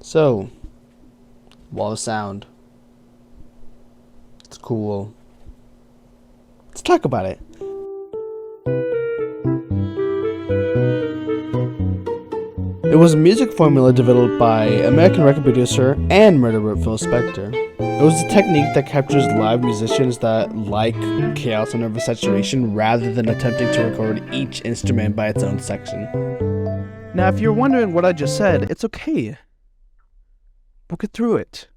So, wall of sound. It's cool. Let's talk about it. It was a music formula developed by American record producer and murderer Phil Spector. It was a technique that captures live musicians that like chaos and oversaturation rather than attempting to record each instrument by its own section. Now, if you're wondering what I just said, it's okay. We'll get through it.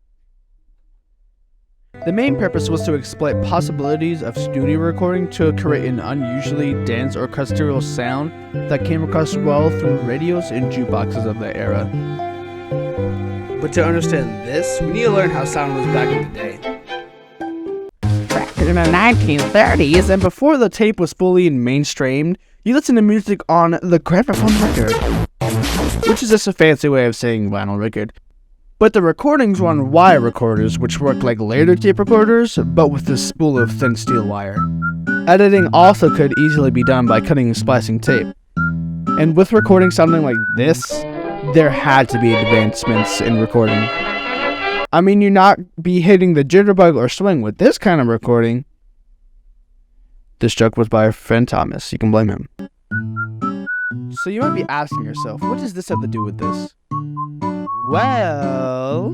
The main purpose was to exploit possibilities of studio recording to create an unusually dense orchestral sound that came across well through radios and jukeboxes of the era. But to understand this, we need to learn how sound was back in the day. Back in the 1930s, and before the tape was fully mainstreamed, you listened to music on the gramophone record, which is just a fancy way of saying vinyl record. But the recordings were on wire recorders, which worked like later tape recorders, but with a spool of thin steel wire. Editing also could easily be done by cutting and splicing tape. And with recording sounding like this, there had to be advancements in recording. I mean, you'd not be hitting the jitterbug or swing with this kind of recording. This joke was by our friend Thomas. You can blame him. So you might be asking yourself, what does this have to do with this? Well,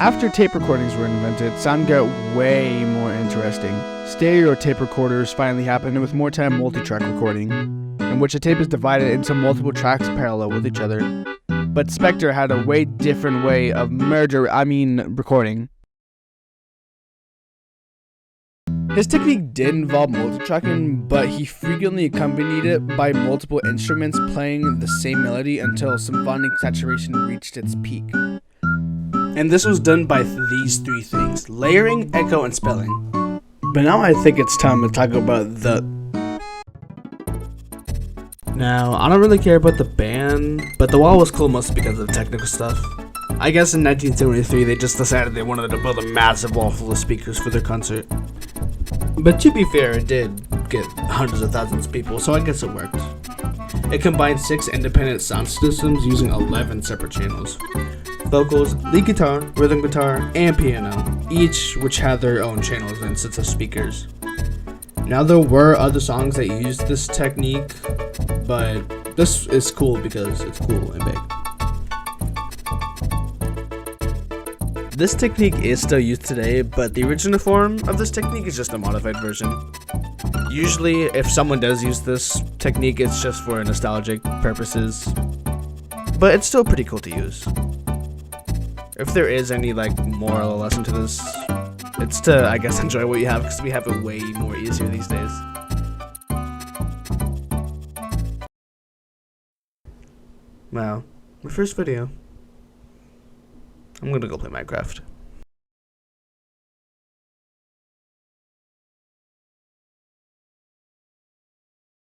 after tape recordings were invented, sound got way more interesting. Stereo tape recorders finally happened with more time multi-track recording, in which a tape is divided into multiple tracks parallel with each other. But Spector had a way different way of recording. His technique did involve multi-tracking, but he frequently accompanied it by multiple instruments playing the same melody until symphonic saturation reached its peak. And this was done by these three things: layering, echo, and spelling. But now I think it's time to talk about Now, I don't really care about the band, but the wall was cool mostly because of technical stuff. I guess in 1973 they just decided they wanted to build a massive wall full of speakers for their concert. But to be fair, it did get hundreds of thousands of people, so I guess it worked. It combined 6 independent sound systems using 11 separate channels: vocals, lead guitar, rhythm guitar, and piano, each which had their own channels and sets of speakers. Now there were other songs that used this technique, but this is cool because it's cool and big. This technique is still used today, but the original form of this technique is just a modified version. Usually, if someone does use this technique, it's just for nostalgic purposes, but it's still pretty cool to use. If there is any moral lesson to this, it's to, I guess, enjoy what you have, because we have it way more easier these days. Wow, my first video. I'm gonna go play Minecraft.